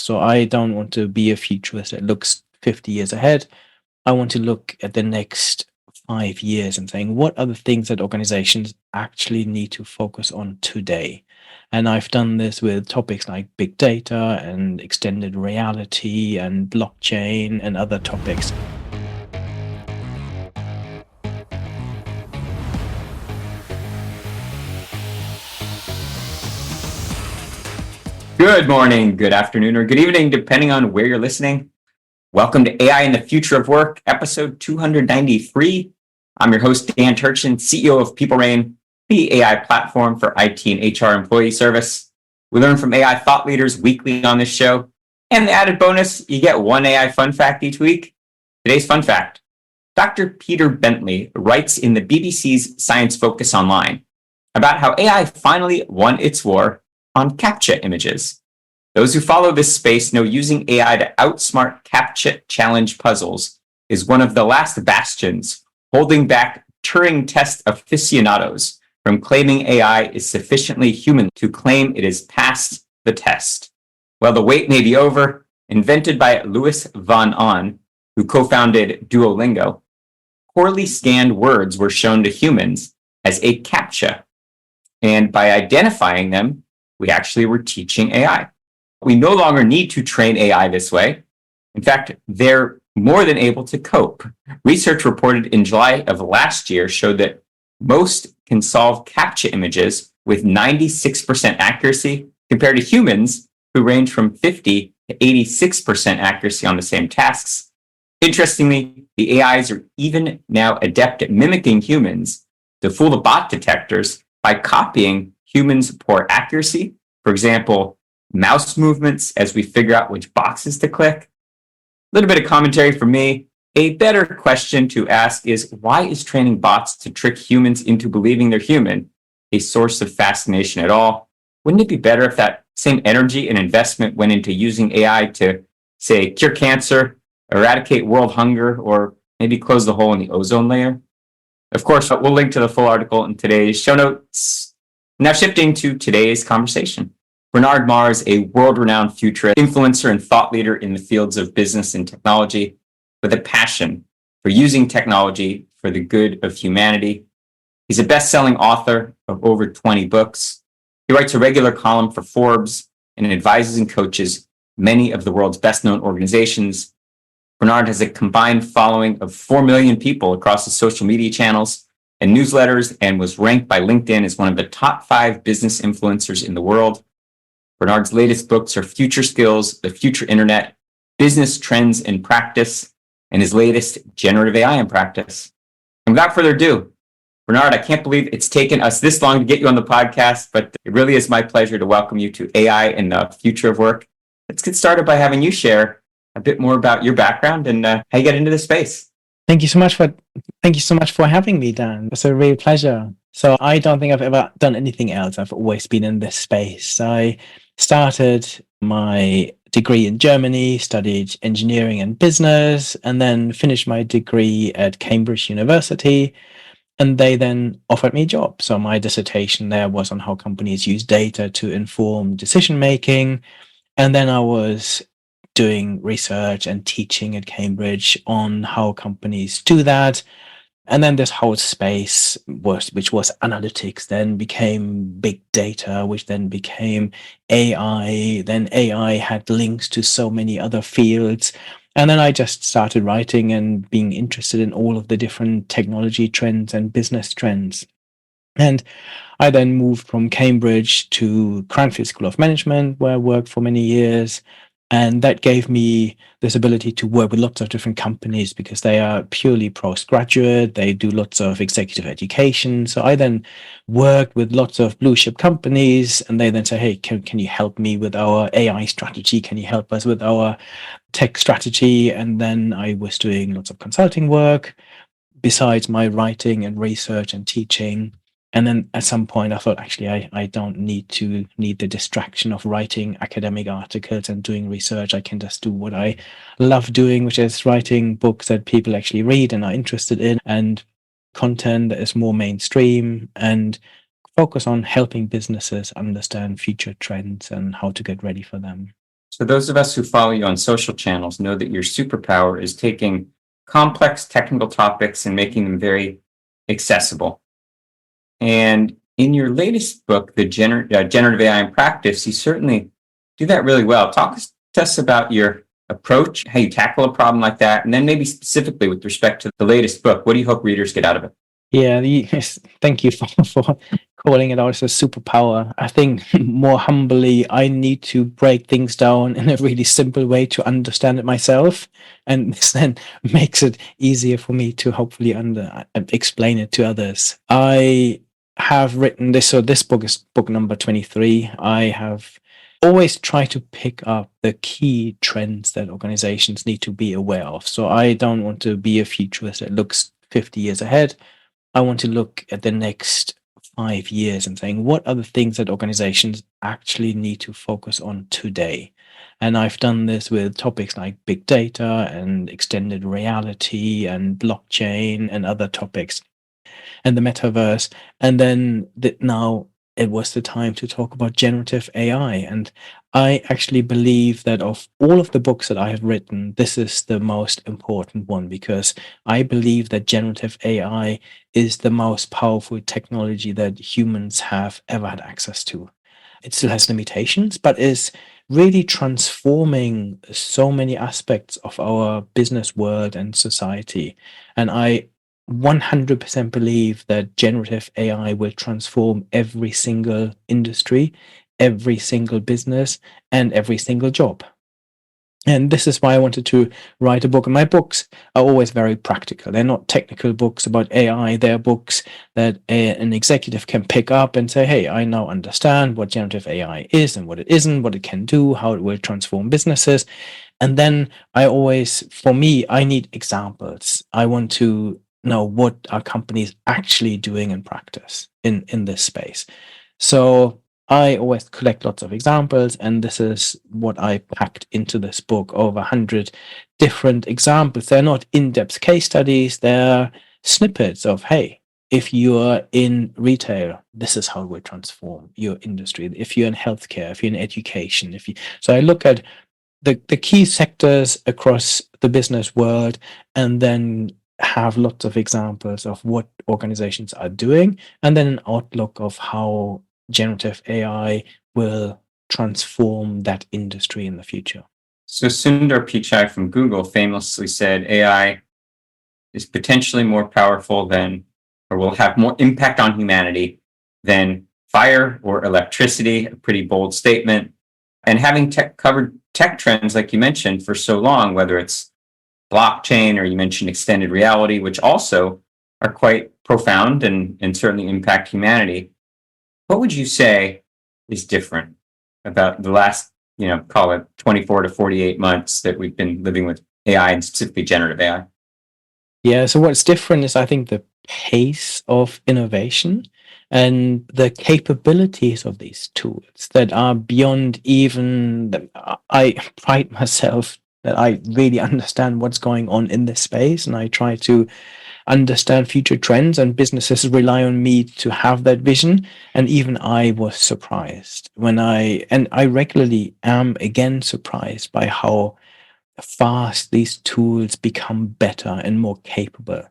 So I don't want to be a futurist that looks 50 years ahead. I want to look at the next 5 years and saying, what are the things that organizations actually need to focus on today? And I've done this with topics like big data and extended reality and blockchain and other topics. Good morning, good afternoon, or good evening, depending on where you're listening. Welcome to AI in the Future of Work, episode 293. I'm your host, Dan Turchin, CEO of PeopleRain, the AI platform for IT and HR employee service. We learn from AI thought leaders weekly on this show. And the added bonus, you get one AI fun fact each week. Today's fun fact: Dr. Peter Bentley writes in the BBC's Science Focus Online about how AI finally won its war on CAPTCHA images. Those who follow this space know using AI to outsmart CAPTCHA challenge puzzles is one of the last bastions holding back Turing test aficionados from claiming AI is sufficiently human to claim it has passed the test. Well, the wait may be over. Invented by Louis von Ahn, who co-founded Duolingo, poorly scanned words were shown to humans as a CAPTCHA. And by identifying them, we actually were teaching AI. We no longer need to train AI this way. In fact, they're more than able to cope. Research reported in July of last year showed that most can solve CAPTCHA images with 96% accuracy compared to humans who range from 50 to 86% accuracy on the same tasks. Interestingly, the AIs are even now adept at mimicking humans to fool the bot detectors by copying humans' poor accuracy. For example, mouse movements as we figure out which boxes to click. A little bit of commentary from me. A better question to ask is, why is training bots to trick humans into believing they're human a source of fascination at all? Wouldn't it be better if that same energy and investment went into using AI to, say, cure cancer, eradicate world hunger, or maybe close the hole in the ozone layer? Of course, we'll link to the full article in today's show notes. Now shifting to today's conversation. Bernard Marr is a world-renowned futurist, influencer, and thought leader in the fields of business and technology with a passion for using technology for the good of humanity. He's a best-selling author of over 20 books. He writes a regular column for Forbes and advises and coaches many of the world's best-known organizations. Bernard has a combined following of 4 million people across his social media channels and newsletters, and was ranked by LinkedIn as one of the top 5 business influencers in the world. Bernard's latest books are Future Skills, The Future Internet, Business Trends in Practice, and his latest, Generative AI in Practice. And without further ado, Bernard, I can't believe it's taken us this long to get you on the podcast, but it really is my pleasure to welcome you to AI and the Future of Work. Let's get started by having you share a bit more about your background and how you got into this space. Thank you so much for having me, Dan. It's a real pleasure. So I don't think I've ever done anything else. I've always been in this space. I started my degree in Germany, studied engineering and business, and then finished my degree at Cambridge University. And they then offered me a job. So my dissertation there was on how companies use data to inform decision making. And then I was doing research and teaching at Cambridge on how companies do that. And then this whole space which was analytics, then became big data, which then became AI. Then AI had links to so many other fields. And then I just started writing and being interested in all of the different technology trends and business trends. And I then moved from Cambridge to Cranfield School of Management, where I worked for many years. And that gave me this ability to work with lots of different companies because they are purely postgraduate. They do lots of executive education. So I then worked with lots of blue chip companies, and they then say, hey, can you help me with our AI strategy? Can you help us with our tech strategy? And then I was doing lots of consulting work besides my writing and research and teaching. And then at some point I thought, actually, I don't need the distraction of writing academic articles and doing research. I can just do what I love doing, which is writing books that people actually read and are interested in, and content that is more mainstream, and focus on helping businesses understand future trends and how to get ready for them. So those of us who follow you on social channels know that your superpower is taking complex technical topics and making them very accessible. And in your latest book, the Generative AI in Practice, you certainly do that really well. Talk to us about your approach, how you tackle a problem like that, and then maybe specifically with respect to the latest book, what do you hope readers get out of it? Yeah, yes, thank you for calling it out as a superpower. I think more humbly, I need to break things down in a really simple way to understand it myself, and this then makes it easier for me to hopefully explain it to others. I have written this, so this book is book number 23. I have always tried to pick up the key trends that organizations need to be aware of. So I don't want to be a futurist that looks 50 years ahead. I want to look at the next 5 years and saying, what are the things that organizations actually need to focus on today? And I've done this with topics like big data and extended reality and blockchain and other topics and the metaverse. And then now it was the time to talk about generative AI. And I actually believe that of all of the books that I have written, this is the most important one because I believe that generative AI is the most powerful technology that humans have ever had access to. It still has limitations, but is really transforming so many aspects of our business world and society. And I 100% believe that generative AI will transform every single industry, every single business, and every single job. And this is why I wanted to write a book. And my books are always very practical. They're not technical books about AI. They're books that an executive can pick up and say, hey, I now understand what generative AI is and what it isn't, what it can do, how it will transform businesses. And then for me, I need examples. I want to know what are companies actually doing in practice in this space. So I always collect lots of examples, and this is what I packed into this book, over 100 different examples. They're not in-depth case studies, they're snippets of, hey, if you're in retail, this is how it will transform your industry. If you're in healthcare, if you're in education, so I look at the key sectors across the business world and then have lots of examples of what organizations are doing and then an outlook of how generative AI will transform that industry in the future. So Sundar Pichai from Google famously said AI is potentially more powerful than, or will have more impact on humanity than fire or electricity, a pretty bold statement. And having covered tech trends, like you mentioned, for so long, whether it's blockchain or you mentioned extended reality, which also are quite profound and certainly impact humanity, what would you say is different about the last, call it 24 to 48 months that we've been living with AI and specifically generative AI? Yeah, so what's different is I think the pace of innovation and the capabilities of these tools that are beyond even I pride myself that I really understand what's going on in this space and I try to understand future trends and businesses rely on me to have that vision. And even I was surprised and I regularly am again surprised by how fast these tools become better and more capable.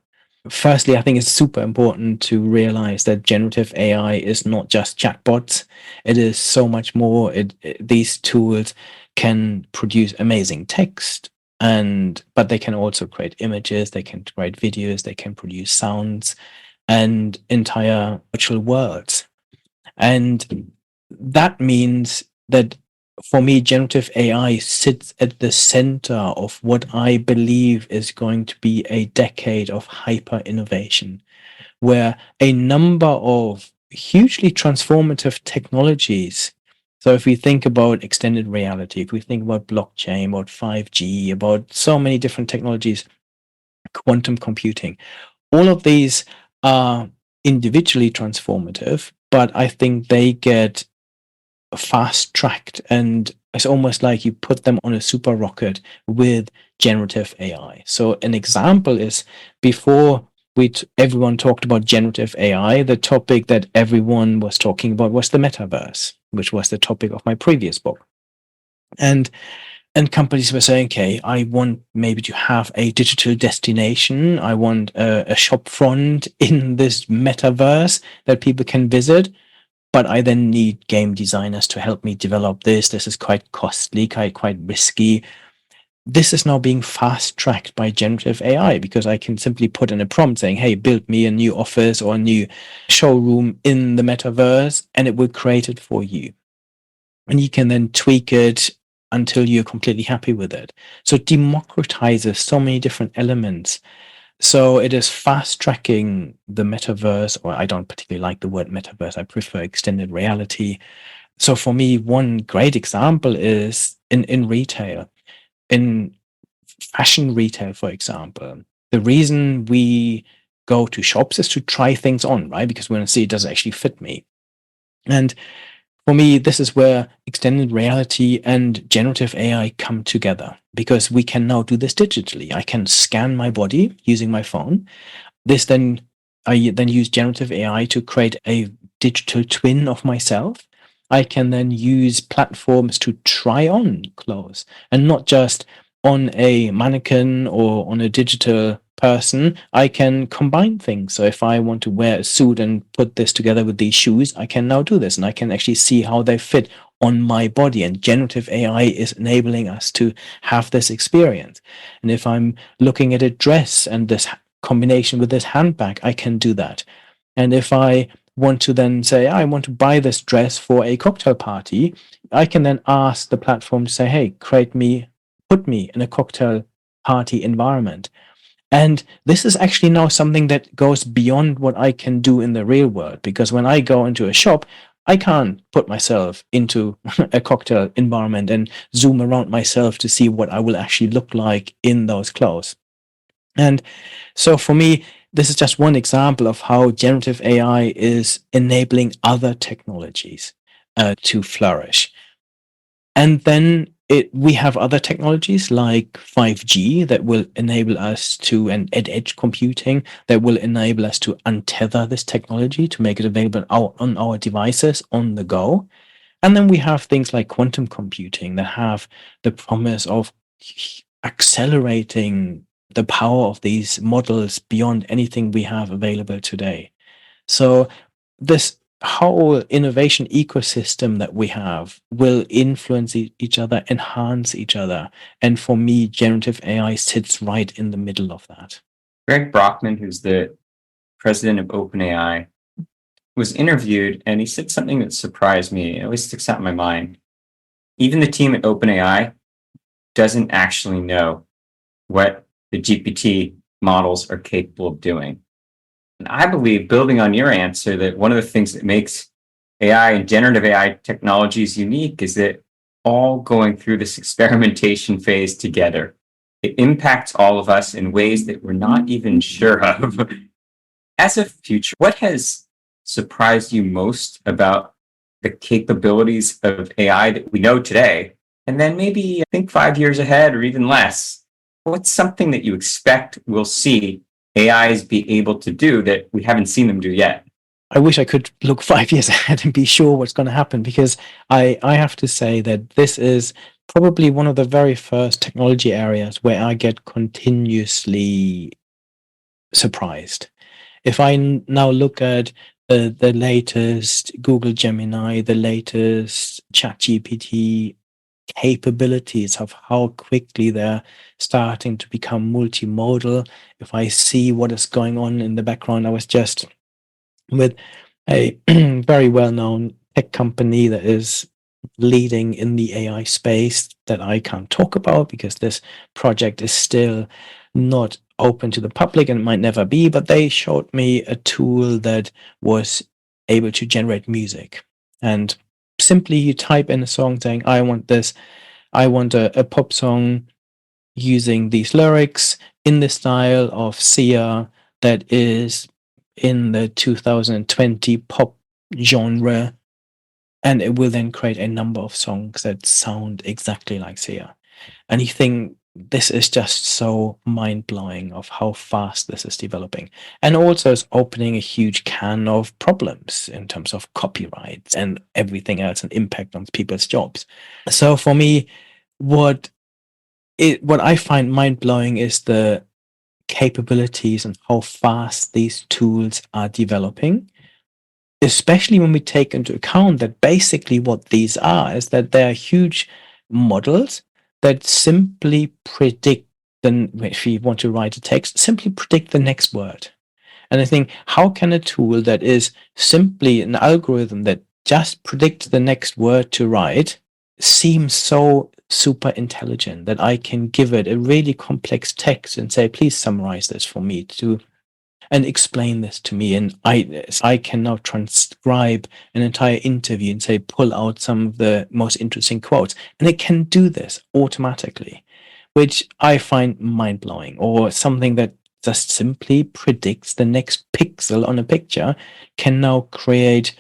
Firstly, I think it's super important to realize that generative AI is not just chatbots. It is so much more. These tools can produce amazing text, but they can also create images, they can create videos, they can produce sounds and entire virtual worlds. And that means that for me, generative AI sits at the center of what I believe is going to be a decade of hyper innovation, where a number of hugely transformative technologies. So, if we think about extended reality, if we think about blockchain, about 5G, about so many different technologies, quantum computing, all of these are individually transformative, but I think they get fast tracked and it's almost like you put them on a super rocket with generative AI. So an example is before everyone talked about generative AI, the topic that everyone was talking about was the metaverse, which was the topic of my previous book. And and companies were saying, okay, I want maybe to have a digital destination. I want a shop front in this metaverse that people can visit. But I then need game designers to help me develop this. This is quite costly, quite risky. This is now being fast tracked by generative AI because I can simply put in a prompt saying, hey, build me a new office or a new showroom in the metaverse, and it will create it for you. And you can then tweak it until you're completely happy with it. So it democratizes so many different elements. So it is fast tracking the metaverse, or I don't particularly like the word metaverse. I prefer extended reality. So for me, one great example is in retail, in fashion retail, for example. The reason we go to shops is to try things on, right? Because we want to see, does it actually fit me? And for me, this is where extended reality and generative AI come together because we can now do this digitally. I can scan my body using my phone. This then I then use generative AI to create a digital twin of myself. I can then use platforms to try on clothes and not just on a mannequin or on a digital person. I can combine things. So if I want to wear a suit and put this together with these shoes, I can now do this and I can actually see how they fit on my body. And generative AI is enabling us to have this experience. And if I'm looking at a dress and this combination with this handbag, I can do that. And if I want to then say, I want to buy this dress for a cocktail party, I can then ask the platform to say, hey, put me in a cocktail party environment. And this is actually now something that goes beyond what I can do in the real world. Because when I go into a shop, I can't put myself into a cocktail environment and zoom around myself to see what I will actually look like in those clothes. And so for me, this is just one example of how generative AI is enabling other technologies to flourish. And then we have other technologies like 5G that will enable us to, and edge computing that will enable us to untether this technology to make it available on our devices on the go. And then we have things like quantum computing that have the promise of accelerating the power of these models beyond anything we have available today. So this whole innovation ecosystem that we have will influence each other, enhance each other. And for me, generative AI sits right in the middle of that. Greg Brockman, who's the president of OpenAI, was interviewed and he said something that surprised me. It always sticks out in my mind. Even the team at OpenAI doesn't actually know what the GPT models are capable of doing. And I believe, building on your answer, that one of the things that makes AI and generative AI technologies unique is that all going through this experimentation phase together. It impacts all of us in ways that we're not even sure of. As a future, what has surprised you most about the capabilities of AI that we know today? And then maybe think 5 years ahead or even less. What's something that you expect we'll see AIs be able to do that we haven't seen them do yet? I wish I could look 5 years ahead and be sure what's going to happen because I have to say that this is probably one of the very first technology areas where I get continuously surprised. If I now look at the latest Google Gemini, the latest ChatGPT capabilities of how quickly they're starting to become multimodal, if I see what is going on in the background, I was just with a very well-known tech company that is leading in the AI space that I can't talk about because this project is still not open to the public and it might never be, but they showed me a tool that was able to generate music. And simply you type in a song saying, I want this, I want a pop song using these lyrics in the style of Sia that is in the 2020 pop genre, and it will then create a number of songs that sound exactly like Sia. And you think this is just so mind-blowing of how fast this is developing. And also it's opening a huge can of problems in terms of copyrights and everything else and impact on people's jobs. So for me, what I find mind-blowing is the capabilities and how fast these tools are developing, especially when we take into account that basically what these are is that they are huge models that simply predict, then if you want to write a text, simply predict the next word. And I think, how can a tool that is simply an algorithm that just predicts the next word to write seem so super intelligent that I can give it a really complex text and say, please summarize this for me to and explain this to me. And I can now transcribe an entire interview and say, pull out some of the most interesting quotes. And it can do this automatically, which I find mind blowing. Or something that just simply predicts the next pixel on a picture can now create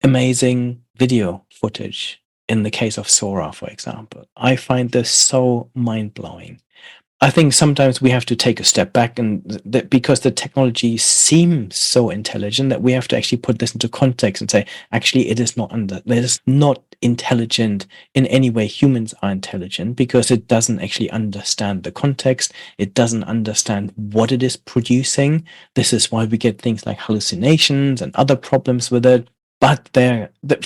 amazing video footage. In the case of Sora, for example, I find this so mind blowing. I think sometimes we have to take a step back, and because the technology seems so intelligent, that we have to actually put this into context and say, actually, it is not intelligent in any way. Humans are intelligent because it doesn't actually understand the context. It doesn't understand what it is producing. This is why we get things like hallucinations and other problems with it. But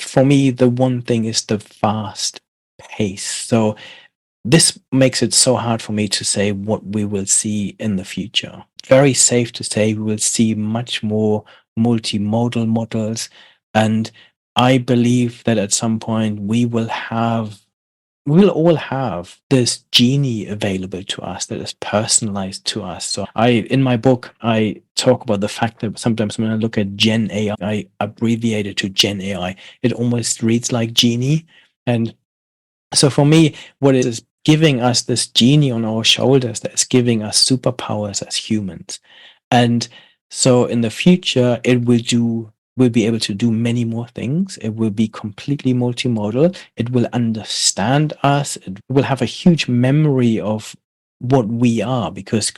for me, the one thing is the fast pace. So this makes it so hard for me to say what we will see in the future. Very safe to say we will see much more multimodal models. And I believe that at some point we'll all have this genie available to us that is personalized to us. So in my book, I talk about the fact that sometimes when I look at Gen AI, I abbreviate it to Gen AI. It almost reads like genie. And so for me, what it is giving us this genie on our shoulders that is giving us superpowers as humans. And so in the future, will be able to do many more things. It will be completely multimodal. It will understand us. It will have a huge memory of what we are, because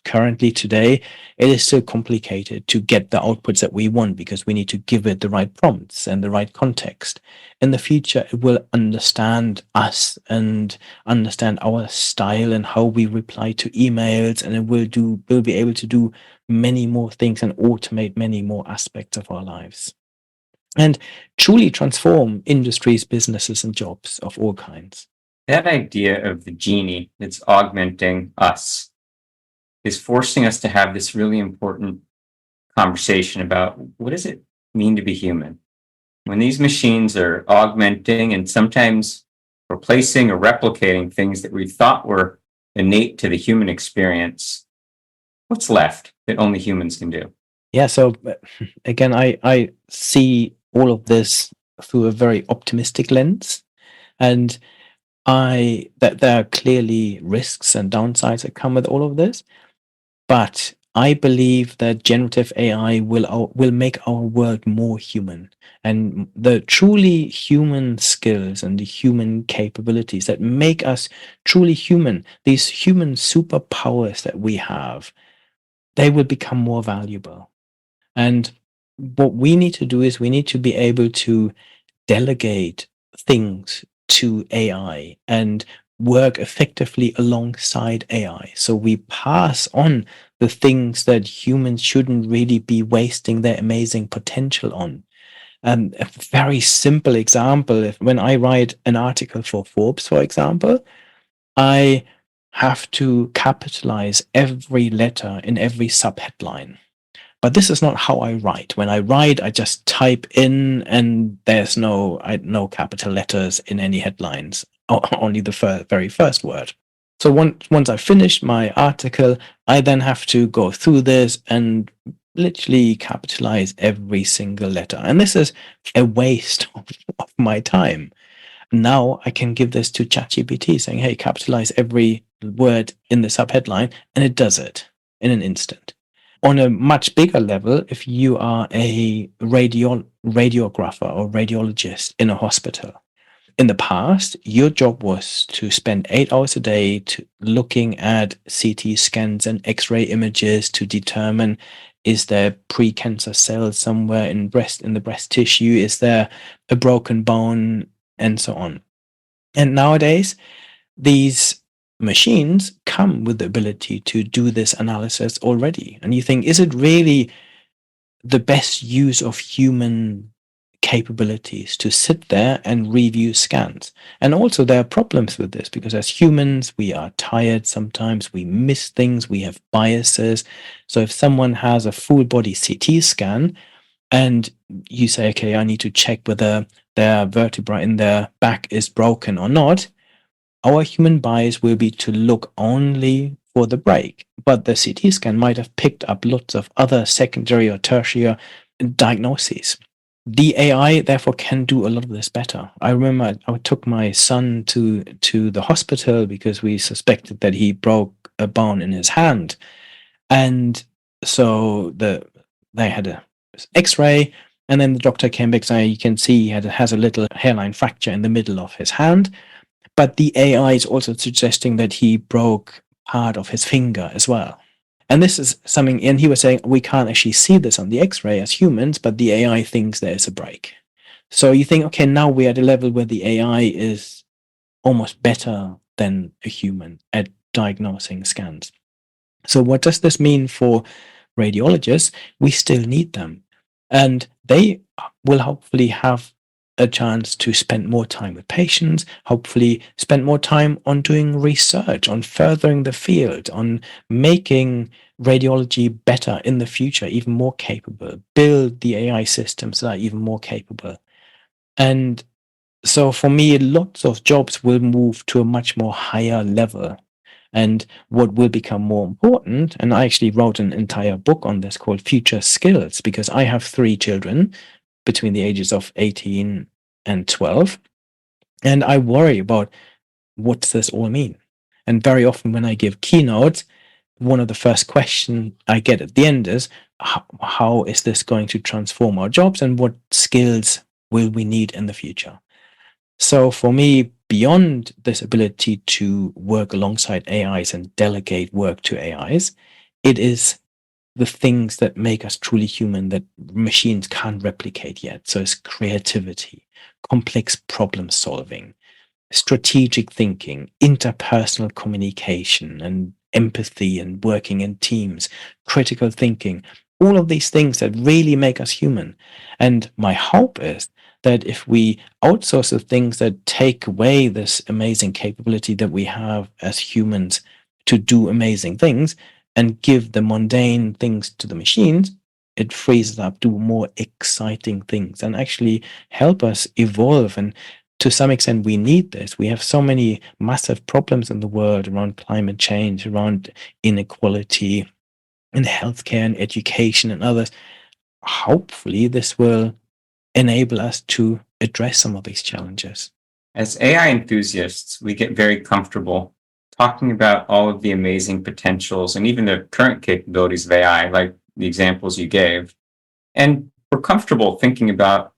currently today it is so complicated to get the outputs that we want because we need to give it the right prompts and the right context. In the future, it will understand us and understand our style and how we reply to emails, and it will be able to do many more things and automate many more aspects of our lives and truly transform industries, businesses, and jobs of all kinds. That idea of the genie that's augmenting us is forcing us to have this really important conversation about what does it mean to be human? When these machines are augmenting and sometimes replacing or replicating things that we thought were innate to the human experience, what's left that only humans can do? Yeah, so again, I see all of this through a very optimistic lens, and that there are clearly risks and downsides that come with all of this. But I believe that generative AI will make our world more human, and the truly human skills and the human capabilities that make us truly human, these human superpowers that we have, they will become more valuable. And what we need to do is we need to be able to delegate things to AI and work effectively alongside AI. So we pass on the things that humans shouldn't really be wasting their amazing potential on. A very simple example, when I write an article for Forbes, for example, I have to capitalize every letter in every subheadline. But this is not how I write. When I write, I just type in, and there's no capital letters in any headlines, only the very first word. So once I finished my article, I then have to go through this and literally capitalize every single letter. And this is a waste of my time. Now I can give this to ChatGPT saying, hey, capitalize every word in the subheadline, and it does it in an instant. On a much bigger level, if you are a radiographer or radiologist in a hospital, in the past, your job was to spend 8 hours a day looking at CT scans and X-ray images to determine, is there pre-cancer cells somewhere in the breast tissue? Is there a broken bone? And so on. And nowadays, these machines come with the ability to do this analysis already. And you think, is it really the best use of human capabilities to sit there and review scans? And also, there are problems with this because as humans, we are tired sometimes, we miss things, we have biases. So if someone has a full body CT scan and you say, okay, I need to check whether their vertebra in their back is broken or not, our human bias will be to look only for the break, but the CT scan might have picked up lots of other secondary or tertiary diagnoses. The AI therefore can do a lot of this better. I remember I took my son to the hospital because we suspected that he broke a bone in his hand, and so they had a X-ray, and then the doctor came back saying, you can see he has a little hairline fracture in the middle of his hand. But the AI is also suggesting that he broke part of his finger as well. And this is something, and he was saying, we can't actually see this on the X-ray as humans, but the AI thinks there is a break. So you think, okay, now we're at a level where the AI is almost better than a human at diagnosing scans. So what does this mean for radiologists? We still need them. And they will hopefully have a chance to spend more time with patients, hopefully spend more time on doing research, on furthering the field, on making radiology better in the future, even more capable, build the AI systems that are even more capable. And so for me, lots of jobs will move to a much more higher level. And what will become more important, and I actually wrote an entire book on this called Future Skills, because I have 3 children between the ages of 18 and 12. And I worry about what does this all mean? And very often when I give keynotes, one of the first questions I get at the end is, how is this going to transform our jobs and what skills will we need in the future? So for me, beyond this ability to work alongside AIs and delegate work to AIs, it is the things that make us truly human that machines can't replicate yet. So it's creativity, complex problem solving, strategic thinking, interpersonal communication, and empathy, and working in teams, critical thinking, all of these things that really make us human. And my hope is that if we outsource the things that take away this amazing capability that we have as humans to do amazing things and give the mundane things to the machines, it frees us up to do more exciting things and actually help us evolve. And to some extent, we need this. We have so many massive problems in the world around climate change, around inequality in healthcare and education and others. Hopefully, this will enable us to address some of these challenges. As AI enthusiasts, we get very comfortable talking about all of the amazing potentials and even the current capabilities of AI, like the examples you gave. And we're comfortable thinking about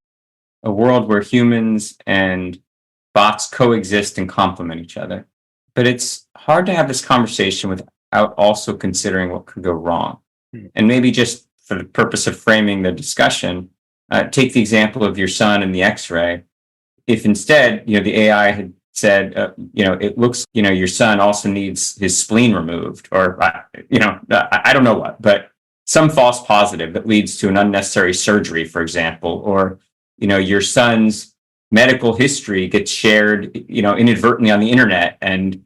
a world where humans and bots coexist and complement each other. But it's hard to have this conversation without also considering what could go wrong. And maybe just for the purpose of framing the discussion, take the example of your son and the X-ray. If instead, the AI had said, it looks, your son also needs his spleen removed, or, I don't know what, but some false positive that leads to an unnecessary surgery, for example, or, your son's medical history gets shared, inadvertently on the internet, and,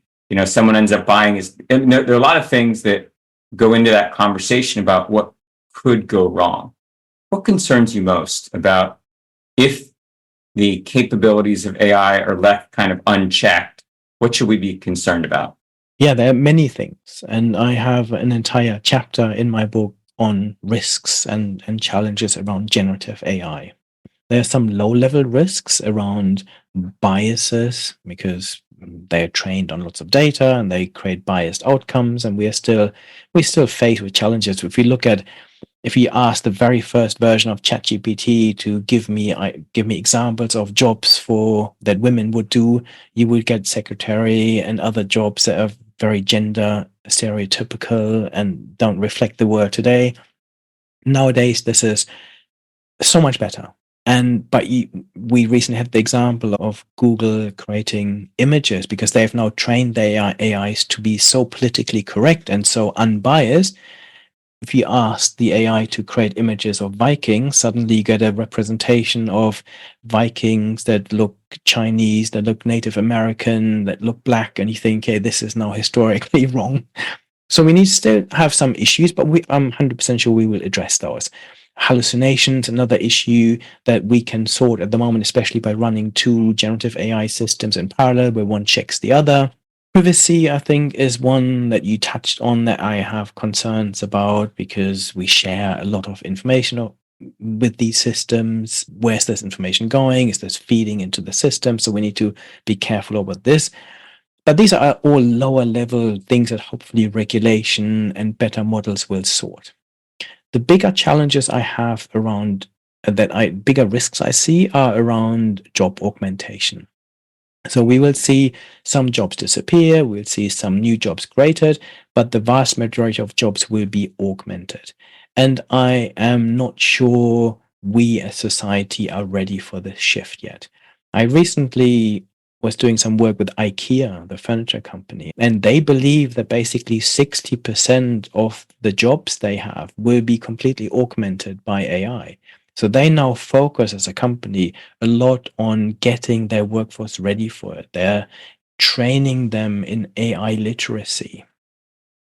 someone ends up buying his, and there are a lot of things that go into that conversation about what could go wrong. What concerns you most about if the capabilities of AI are left kind of unchecked? What should we be concerned about? Yeah, there are many things. And I have an entire chapter in my book on risks and challenges around generative AI. There are some low-level risks around biases because they're trained on lots of data and they create biased outcomes, and we still faced with challenges. If we look at if you ask the very first version of ChatGPT to give me examples of jobs for that women would do, you would get secretary and other jobs that are very gender stereotypical and don't reflect the world today. Nowadays, this is so much better. We recently had the example of Google creating images because they've now trained their AIs to be so politically correct and so unbiased. If you ask the AI to create images of Vikings, suddenly you get a representation of Vikings that look Chinese, that look Native American, that look black, and you think, hey, this is now historically wrong. So we need to still have some issues, but I'm 100% sure we will address those. Hallucinations, another issue that we can sort at the moment, especially by running two generative AI systems in parallel where one checks the other. Privacy, I think, is one that you touched on that I have concerns about because we share a lot of information with these systems. Where's this information going? Is this feeding into the system? So we need to be careful about this. But these are all lower level things that hopefully regulation and better models will sort. The bigger challenges I have around bigger risks I see are around job augmentation. So we will see some jobs disappear, we'll see some new jobs created, but the vast majority of jobs will be augmented. And I am not sure we as society are ready for this shift yet. I recently was doing some work with IKEA, the furniture company, and they believe that basically 60% of the jobs they have will be completely augmented by AI. So they now focus as a company a lot on getting their workforce ready for it. They're training them in AI literacy.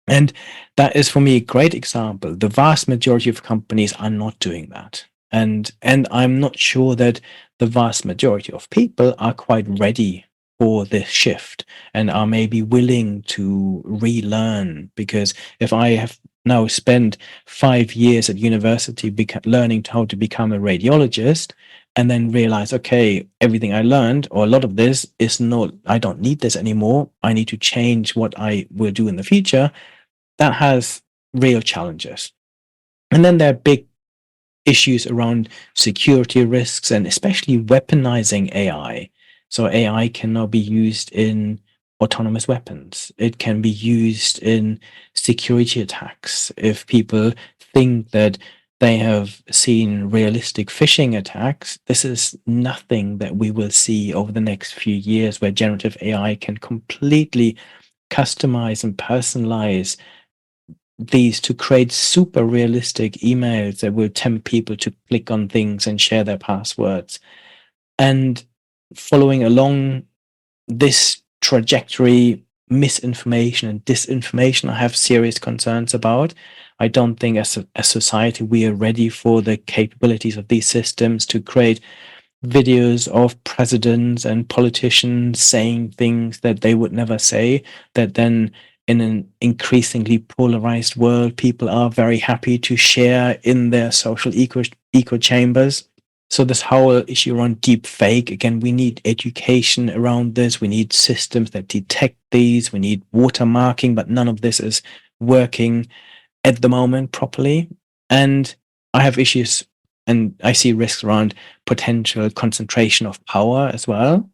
And that is for me a great example. The vast majority of companies are not doing that. And I'm not sure that the vast majority of people are quite ready for this shift and are maybe willing to relearn. Because if I have now spent 5 years at university learning how to become a radiologist and then realize, okay, everything I learned or a lot of this is not, I don't need this anymore. I need to change what I will do in the future. That has real challenges. And then there are big issues around security risks and especially weaponizing AI. So AI can now be used in autonomous weapons. It can be used in security attacks. If people think that they have seen realistic phishing attacks, this is nothing that we will see over the next few years where generative AI can completely customize and personalize these to create super realistic emails that will tempt people to click on things and share their passwords. And following along this trajectory, misinformation and disinformation, I have serious concerns about. I don't think as a society we are ready for the capabilities of these systems to create videos of presidents and politicians saying things that they would never say, that then in an increasingly polarized world, people are very happy to share in their social echo chambers. So this whole issue around deep fake, again, we need education around this. We need systems that detect these. We need watermarking, but none of this is working at the moment properly. And I have issues and I see risks around potential concentration of power as well.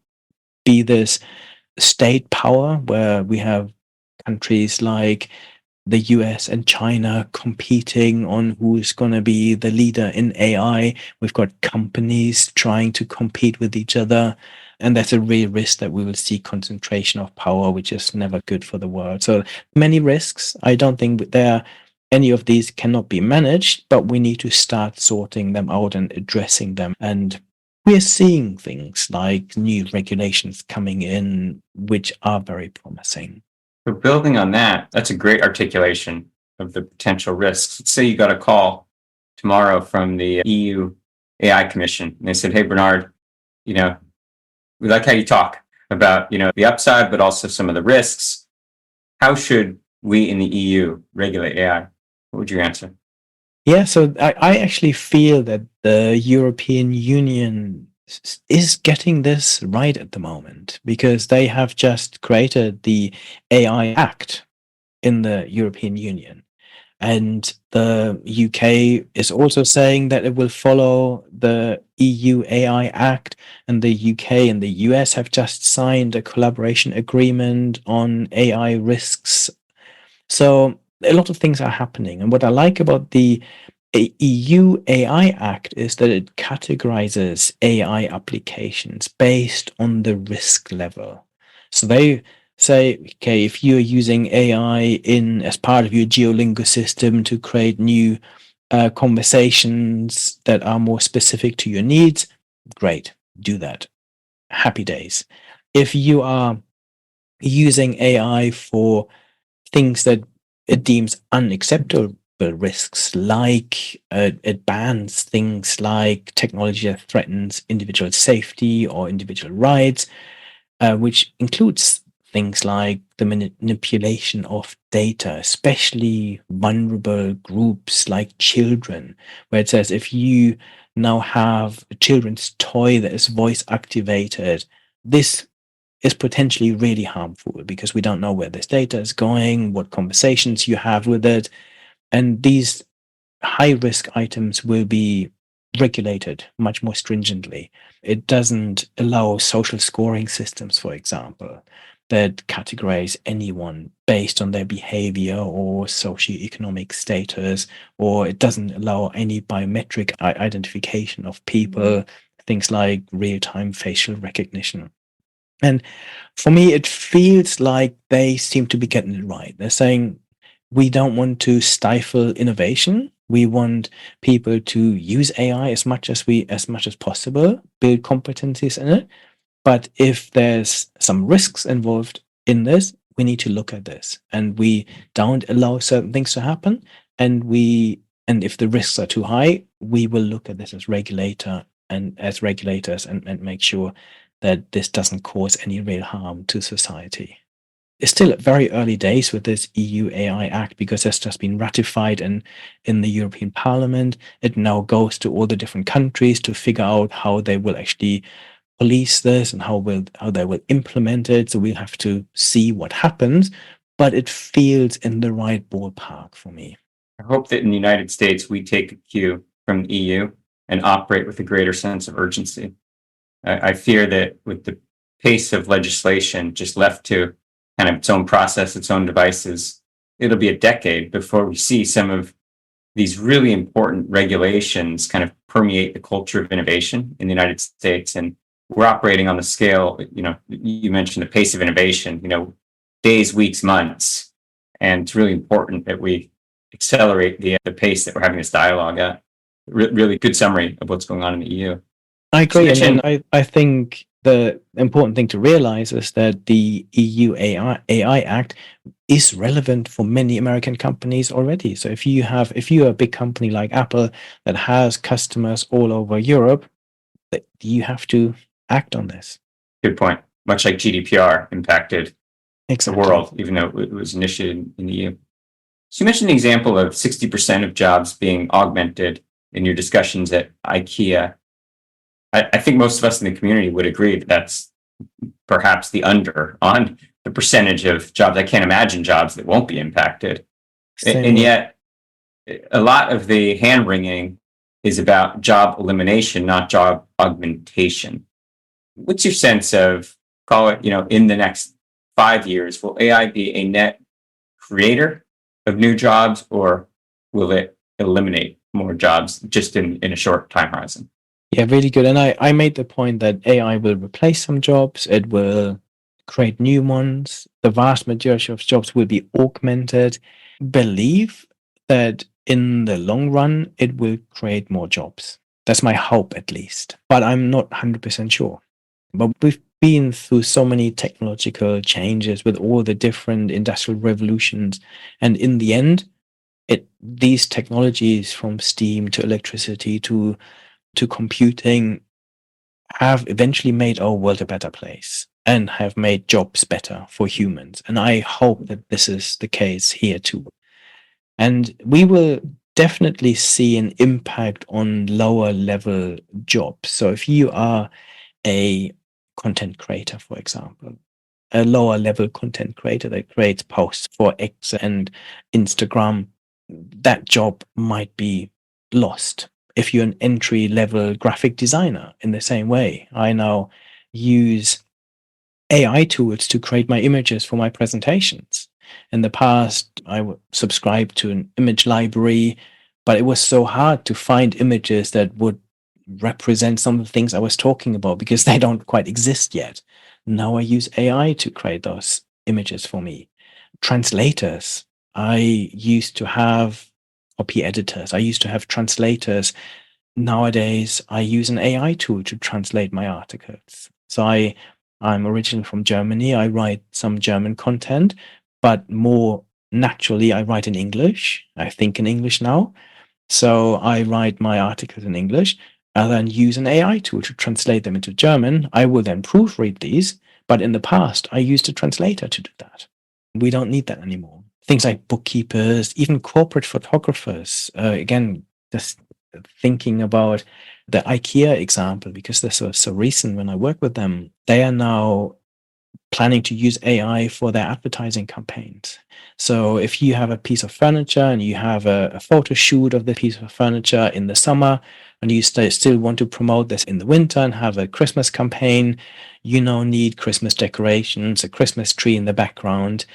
Be this state power where we have countries like the US and China competing on who's going to be the leader in AI. We've got companies trying to compete with each other. And that's a real risk that we will see concentration of power, which is never good for the world. So many risks. I don't think any of these cannot be managed, but we need to start sorting them out and addressing them. And we're seeing things like new regulations coming in, which are very promising. So building on that, that's a great articulation of the potential risks. Let's say you got a call tomorrow from the EU AI Commission, and they said, "Hey, Bernard, we like how you talk about the upside, but also some of the risks. How should we in the EU regulate AI?" What would you answer? Yeah, so I actually feel that the European Union is getting this right at the moment because they have just created the AI Act in the European Union. And the UK is also saying that it will follow the EU AI Act, and the UK and the US have just signed a collaboration agreement on AI risks. So a lot of things are happening. And what I like about the EU AI Act is that it categorizes AI applications based on the risk level. So they say, okay, if you're using AI in as part of your Geolingo system to create new conversations that are more specific to your needs, great, do that. Happy days. If you are using AI for things that it deems unacceptable risks, like it bans things like technology that threatens individual safety or individual rights, which includes things like the manipulation of data, especially vulnerable groups like children, where it says if you now have a children's toy that is voice activated, this is potentially really harmful because we don't know where this data is going, what conversations you have with it. And these high risk items will be regulated much more stringently. It doesn't allow social scoring systems, for example, that categorize anyone based on their behavior or socioeconomic status, or it doesn't allow any biometric identification of people, things like real time facial recognition. And for me, it feels like they seem to be getting it right. They're saying, we don't want to stifle innovation. We want people to use AI as much as possible, build competencies in it. But if there's some risks involved in this, we need to look at this. And we don't allow certain things to happen. And if the risks are too high, we will look at this as regulators and make sure that this doesn't cause any real harm to society. It's still at very early days with this EU AI Act because it's just been ratified in the European Parliament. It now goes to all the different countries to figure out how they will actually police this and how they will implement it. So we'll have to see what happens, but it feels in the right ballpark for me. I hope that in the United States, we take a cue from the EU and operate with a greater sense of urgency. I fear that with the pace of legislation just left to kind of its own process, its own devices, it'll be a decade before we see some of these really important regulations kind of permeate the culture of innovation in the United States. And we're operating on the scale, you mentioned the pace of innovation, days, weeks, months. And it's really important that we accelerate the pace that we're having this dialogue at. Really good summary of what's going on in the EU. I agree. So And I think the important thing to realize is that the EU AI Act is relevant for many American companies already. So if you're a big company like Apple that has customers all over Europe, you have to act on this. Good point. Much like GDPR impacted Exactly. the world, even though it was initiated in the EU. So you mentioned the example of 60% of jobs being augmented in your discussions at IKEA. I think most of us in the community would agree that that's perhaps the under on the percentage of jobs. I can't imagine jobs that won't be impacted. And yet, a lot of the hand wringing is about job elimination, not job augmentation. What's your sense of, call it, in the next 5 years, will AI be a net creator of new jobs, or will it eliminate more jobs just in a short time horizon? Yeah, really good. And I made the point that AI will replace some jobs, it will create new ones. The vast majority of jobs will be augmented. Believe that in the long run, it will create more jobs. That's my hope, at least. But I'm not 100% sure. But we've been through so many technological changes with all the different industrial revolutions. And in the end, these technologies from steam to electricity to computing have eventually made our world a better place and have made jobs better for humans. And I hope that this is the case here too. And we will definitely see an impact on lower level jobs. So if you are a content creator, for example, a lower level content creator that creates posts for X and Instagram, that job might be lost. If you're an entry-level graphic designer, in the same way, I now use AI tools to create my images for my presentations. In the past, I would subscribe to an image library, but it was so hard to find images that would represent some of the things I was talking about because they don't quite exist yet. Now I use AI to create those images for me. Translators. I used to have copy editors. I used to have translators. Nowadays, I use an AI tool to translate my articles. So I'm originally from Germany. I write some German content, but more naturally, I write in English. I think in English now. So I write my articles in English and then use an AI tool to translate them into German. I will then proofread these, but in the past, I used a translator to do that. We don't need that anymore. Things like bookkeepers, even corporate photographers. Again, just thinking about the IKEA example, because this was so recent when I worked with them, they are now planning to use AI for their advertising campaigns. So if you have a piece of furniture and you have a photo shoot of the piece of furniture in the summer, and you still want to promote this in the winter and have a Christmas campaign, you now need Christmas decorations, a Christmas tree in the background.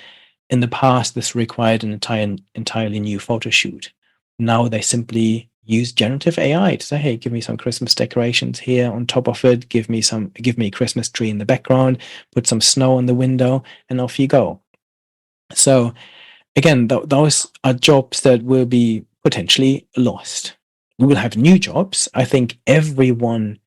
In the past, this required an entirely new photo shoot. Now they simply use generative AI to say, hey, give me some Christmas decorations here on top of it, give me a Christmas tree in the background, put some snow on the window, and off you go. So again, those are jobs that will be potentially lost. We will have new jobs. I think everyone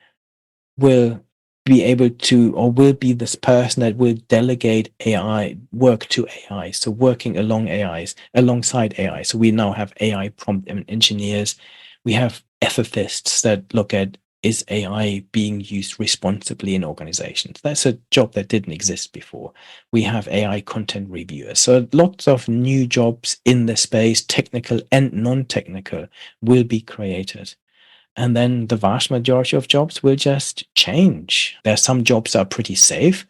will be able to, or will be this person that will delegate AI work to AI. So working alongside AI. So we now have AI prompt engineers. We have ethicists that look at, is AI being used responsibly in organizations? That's a job that didn't exist before. We have AI content reviewers. So lots of new jobs in the space, technical and non-technical, will be created. And then the vast majority of jobs will just change. There are some jobs that are pretty safe,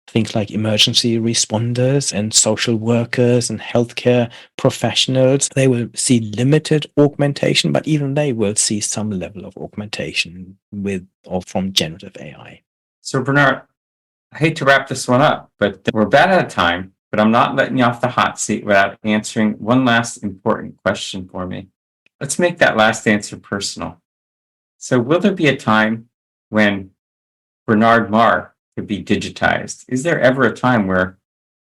things like emergency responders and social workers and healthcare professionals. They will see limited augmentation, but even they will see some level of augmentation with or from generative AI. So, Bernard, I hate to wrap this one up, but we're about out of time, but I'm not letting you off the hot seat without answering one last important question for me. Let's make that last answer personal. So will there be a time when Bernard Marr could be digitized? Is there ever a time where,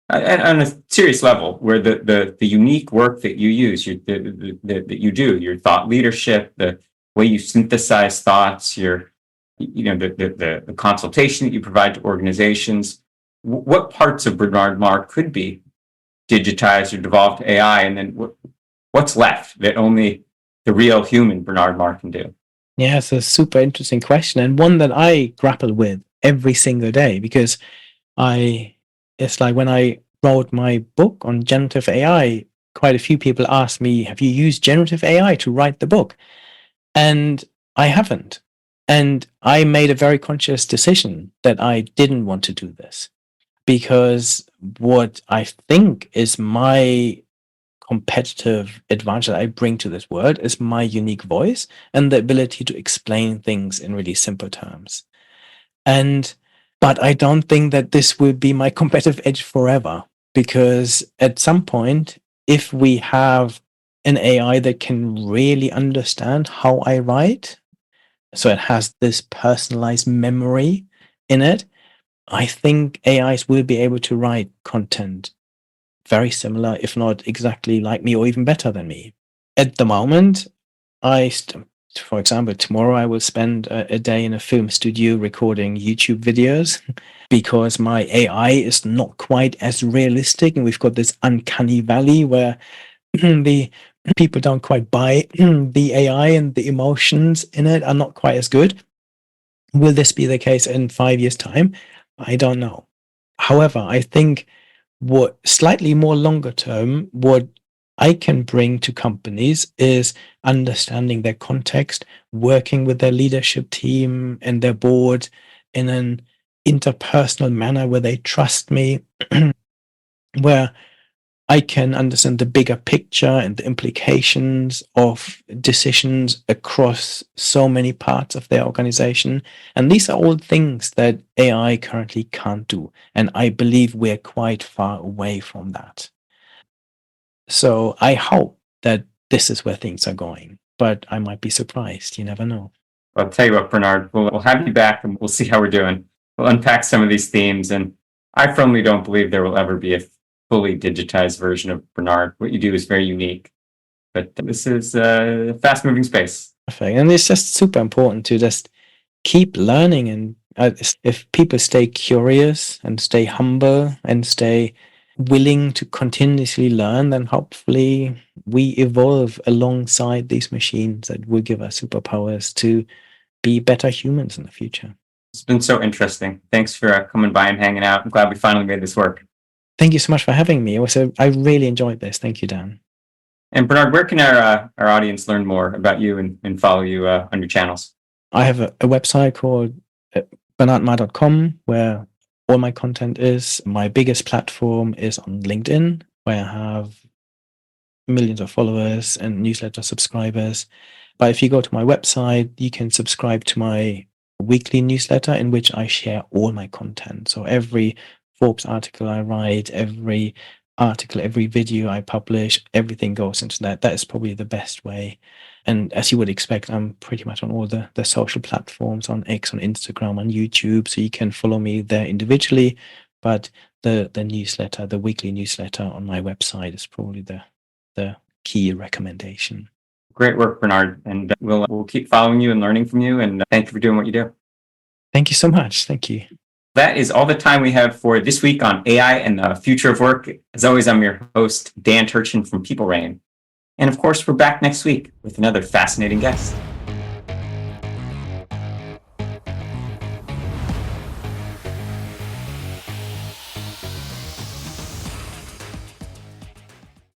on a serious level, where the unique work that you use, that you do, your thought leadership, the way you synthesize thoughts, the consultation that you provide to organizations, what parts of Bernard Marr could be digitized or devolved to AI, and then what's left that only the real human Bernard Marr can do? Yeah, it's a super interesting question, and one that I grapple with every single day, because it's like when I wrote my book on generative AI, quite a few people asked me, have you used generative AI to write the book? And I haven't. And I made a very conscious decision that I didn't want to do this, because what I think is my competitive advantage that I bring to this world is my unique voice and the ability to explain things in really simple terms. But I don't think that this will be my competitive edge forever, because at some point, if we have an AI that can really understand how I write, so it has this personalized memory in it, I think AIs will be able to write content very similar, if not exactly like me or even better than me. At the moment, for example, tomorrow I will spend a day in a film studio recording YouTube videos because my AI is not quite as realistic, and we've got this uncanny valley where the people don't quite buy the AI, and the emotions in it are not quite as good. Will this be the case in 5 years' time? I don't know. However, I think what slightly more longer term, what I can bring to companies is understanding their context, working with their leadership team and their board in an interpersonal manner where they trust me, where I can understand the bigger picture and the implications of decisions across so many parts of their organization. And these are all things that AI currently can't do. And I believe we're quite far away from that. So I hope that this is where things are going, but I might be surprised. You never know. I'll tell you what, Bernard, we'll have you back and we'll see how we're doing. We'll unpack some of these themes. And I firmly don't believe there will ever be a fully digitized version of Bernard. What you do is very unique, but this is a fast moving space. Perfect. And it's just super important to just keep learning. And if people stay curious and stay humble and stay willing to continuously learn, then hopefully we evolve alongside these machines that will give us superpowers to be better humans in the future. It's been so interesting. Thanks for coming by and hanging out. I'm glad we finally made this work. Thank you so much for having me. I really enjoyed this. Thank you, Dan. And Bernard, where can our audience learn more about you and follow you on your channels? I have a website called bernardmarr.com where all my content is. My biggest platform is on LinkedIn, where I have millions of followers and newsletter subscribers. But if you go to my website, you can subscribe to my weekly newsletter in which I share all my content. So every Forbes article I write, every article, every video I publish, everything goes into that. That is probably the best way. And as you would expect, I'm pretty much on all the social platforms, on X, on Instagram, on YouTube. So you can follow me there individually. But the newsletter, the weekly newsletter on my website is probably the key recommendation. Great work, Bernard. And we'll keep following you and learning from you. And thank you for doing what you do. Thank you so much. Thank you. That is all the time we have for this week on AI and the future of work. As always, I'm your host, Dan Turchin from PeopleRain. And of course, we're back next week with another fascinating guest.